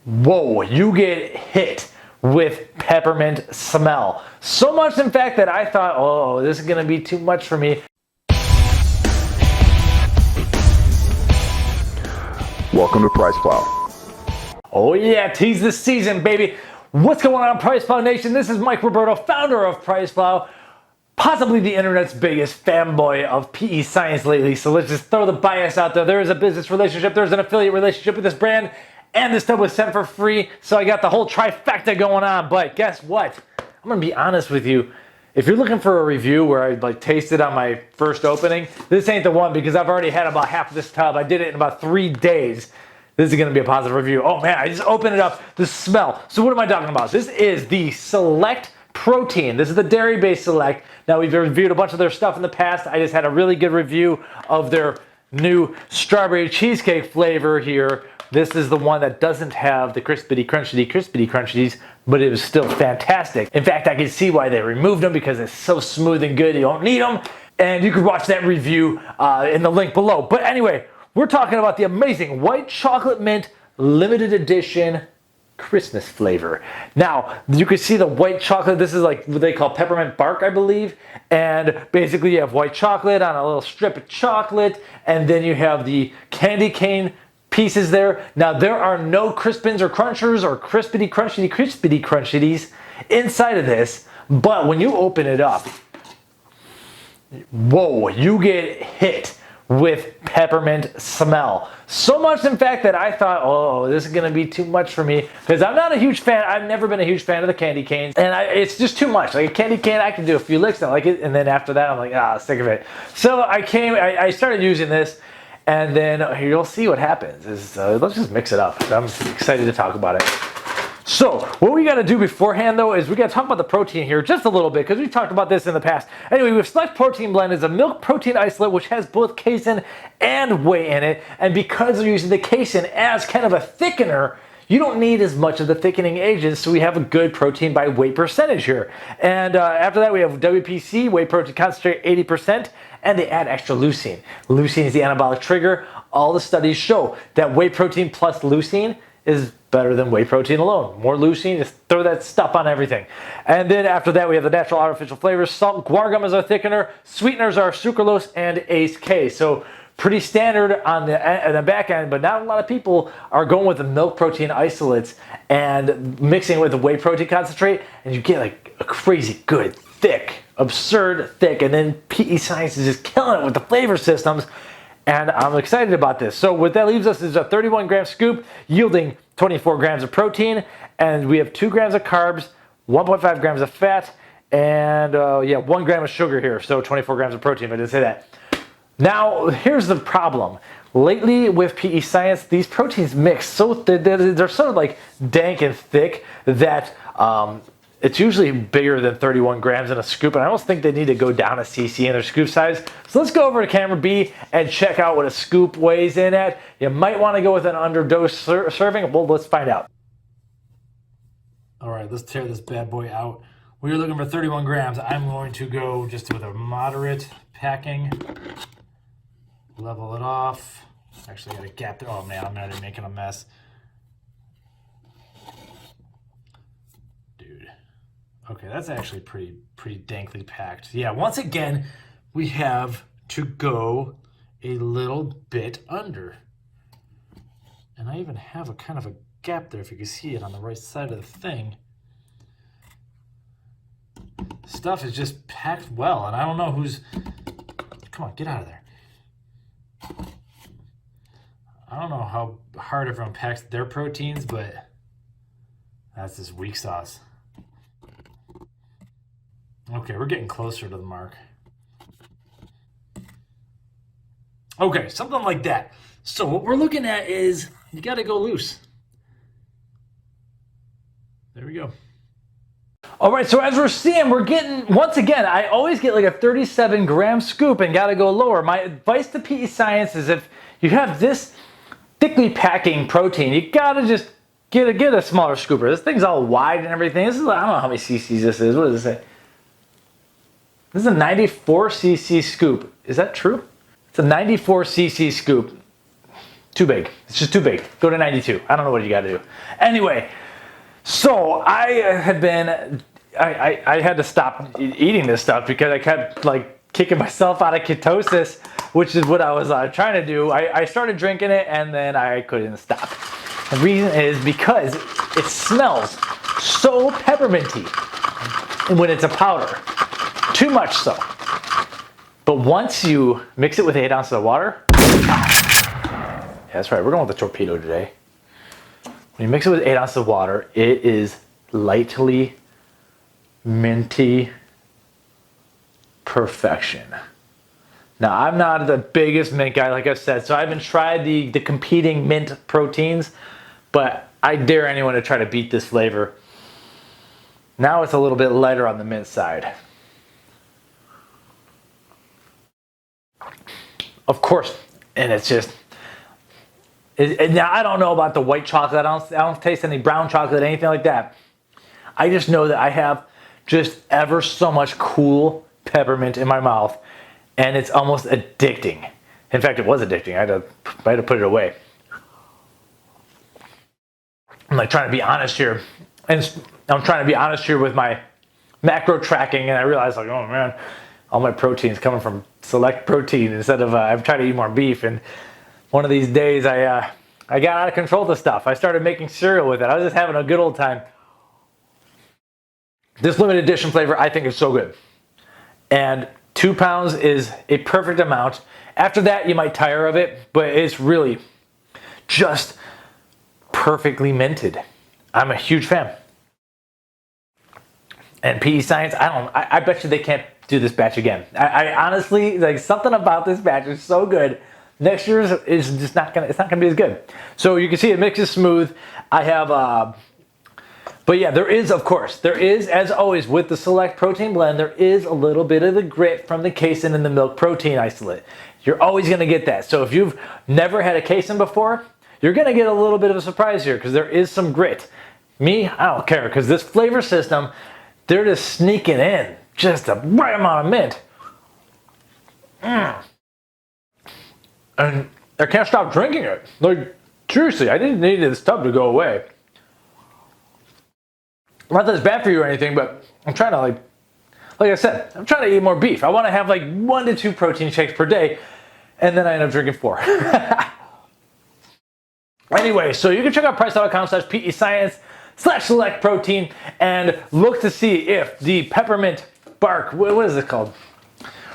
Whoa, you get hit with peppermint smell. So much, in fact, that I thought, oh, this is gonna be too much for me. Welcome to PricePlow. Oh yeah, tease this season, baby. What's going on, PricePlow Nation? This is Mike Roberto, founder of PricePlow, possibly the internet's biggest fanboy of PEScience lately. So let's just throw the bias out there. There is a business relationship, there's an affiliate relationship with this brand, and this stuff was sent for free. So I got the whole trifecta going on. But guess what? I'm gonna be honest with you. If you're looking for a review where I tasted on my first opening, this ain't the one, because I've already had about half of this tub. I did it in about 3 days. This is gonna be a positive review. Oh man, I just opened it up, the smell. So what am I talking about? This is the Select Protein. This is the dairy-based Select. Now, we've reviewed a bunch of their stuff in the past. I just had a really good review of their new strawberry cheesecake flavor here. This is the one that doesn't have the crispity cruncheties, but it was still fantastic. In fact, I can see why they removed them, because it's so smooth and good, you don't need them. And you can watch that review in the link below. But anyway, we're talking about the amazing white chocolate mint limited edition Christmas flavor. Now, you can see the white chocolate. This is like what they call peppermint bark, I believe. And basically you have white chocolate on a little strip of chocolate, and then you have the candy cane pieces there. Now, there are no crispins or crunchers or crispity cruncheties inside of this, but when you open it up, whoa, you get hit with peppermint smell. So much, in fact, that I thought, oh, this is gonna be too much for me, because I'm not a huge fan. I've never been a huge fan of the candy canes, and it's just too much. Like a candy cane, I can do a few licks, and I like it, and then after that, I'm like, sick of it. So I started using this, and then you'll see what happens. Let's just mix it up. I'm excited to talk about it. So what we got to do beforehand, though, is we got to talk about the protein here just a little bit, because we've talked about this in the past. Anyway, we have Select Protein Blend is a milk protein isolate which has both casein and whey in it. And because they're using the casein as kind of a thickener, you don't need as much of the thickening agents, so we have a good protein by weight percentage here. And after that, we have WPC, whey protein concentrate 80%, and they add extra leucine. Leucine is the anabolic trigger. All the studies show that whey protein plus leucine is better than whey protein alone. More leucine, just throw that stuff on everything. And then after that, we have the natural artificial flavors. Salt and guar gum is our thickener. Sweeteners are sucralose and ACE-K. So pretty standard on the back end, but not a lot of people are going with the milk protein isolates and mixing it with the whey protein concentrate, and you get like a crazy good, thick, absurd thick, and then PEScience is just killing it with the flavor systems. And I'm excited about this. So what that leaves us is a 31-gram scoop yielding 24 grams of protein, and we have 2 grams of carbs, 1.5 grams of fat, and 1 gram of sugar here. So 24 grams of protein, I didn't say that. Now, here's the problem. Lately with PEScience, these proteins mix so they're sort of like dank and thick that it's usually bigger than 31 grams in a scoop, and I almost think they need to go down a cc in their scoop size. So let's go over to camera B and check out what a scoop weighs in at. You might want to go with an underdose serving. Well, let's find out. All right, let's tear this bad boy out. We are looking for 31 grams. I'm going to go just with a moderate packing. Level it off. Actually, I got a gap there. Oh man, I'm already making a mess. Dude. Okay, that's actually pretty dankly packed. Yeah, once again, we have to go a little bit under. And I even have a kind of a gap there, if you can see it on the right side of the thing. Stuff is just packed well, and I don't know who's... Come on, get out of there. I don't know how hard everyone packs their proteins, but that's this weak sauce. Okay, we're getting closer to the mark. Okay, something like that. So what we're looking at is you got to go loose. There we go. All right, so as we're seeing, we're getting, once again, I always get like a 37-gram scoop and got to go lower. My advice to PEScience is if you have this thickly packing protein, you got to just get a smaller scooper. This thing's all wide and everything. This is, I don't know how many cc's this is. What does it say? This is a 94 cc scoop. Is that true? It's a 94 cc scoop. too big. It's just too big. Go to 92. I don't know what you got to do. Anyway, so I had to stop eating this stuff because I kept like kicking myself out of ketosis, which is what I was trying to do. I started drinking it and then I couldn't stop. The reason is because it smells so pepperminty when it's a powder. Too much so. But once you mix it with 8 ounces of water, yeah, that's right, we're going with the torpedo today. When you mix it with 8 ounces of water, it is lightly minty perfection. Now, I'm not the biggest mint guy, like I've said, so I haven't tried the competing mint proteins, but I dare anyone to try to beat this flavor. Now it's a little bit lighter on the mint side. Of course, and it's just, now I don't know about the white chocolate. I don't taste any brown chocolate, anything like that. I just know that I have just ever so much cool peppermint in my mouth, and it's almost addicting. In fact, it was addicting. I had to put it away. I'm like trying to be honest here, and I'm trying to be honest here with my macro tracking, and I realized like, oh man, all my protein's coming from Select Protein instead of I've tried to eat more beef. And one of these days I got out of control with the stuff. I started making cereal with it. I was just having a good old time. This limited edition flavor I think is so good, and 2 pounds is a perfect amount. After that you might tire of it, but it's really just perfectly minted. I'm a huge fan. And PEScience, I bet you they can't do this batch again. I honestly, like, something about this batch is so good. Next year's is just not gonna, it's not gonna be as good. So you can see it mixes smooth. I have, but yeah, there is, as always with the Select Protein Blend, there is a little bit of the grit from the casein and the milk protein isolate. You're always gonna get that. So if you've never had a casein before, you're gonna get a little bit of a surprise here because there is some grit. Me, I don't care, because this flavor system, they're just sneaking in just the right amount of mint. And I can't stop drinking it. Like, seriously, I didn't need this tub to go away. Not that it's bad for you or anything, but I'm trying to, like I said, I'm trying to eat more beef. I want to have like 1 to 2 protein shakes per day, and then I end up drinking 4. Anyway, so you can check out PricePlow.com/PEScience/select protein and look to see if the peppermint bark, what is it called?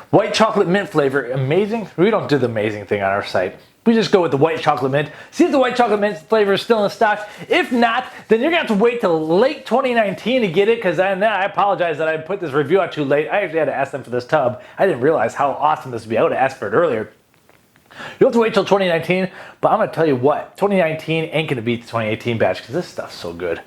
White chocolate mint flavor, amazing. We don't do the amazing thing on our site. We just go with the white chocolate mint. See if the white chocolate mint flavor is still in stock. If not, then you're gonna have to wait till late 2019 to get it, because I apologize that I put this review out too late. I actually had to ask them for this tub. I didn't realize how awesome this would be. I would have asked for it earlier. You'll have to wait till 2019, but I'm gonna tell you what, 2019 ain't gonna beat the 2018 batch because this stuff's so good.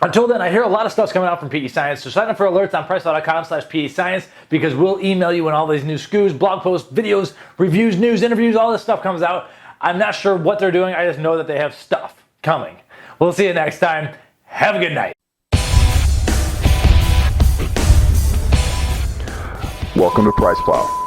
Until then, I hear a lot of stuff's coming out from PEScience, so sign up for alerts on PricePlow.com/PEScience because we'll email you when all these new SKUs, blog posts, videos, reviews, news, interviews, all this stuff comes out. I'm not sure what they're doing, I just know that they have stuff coming. We'll see you next time. Have a good night. Welcome to PricePlow.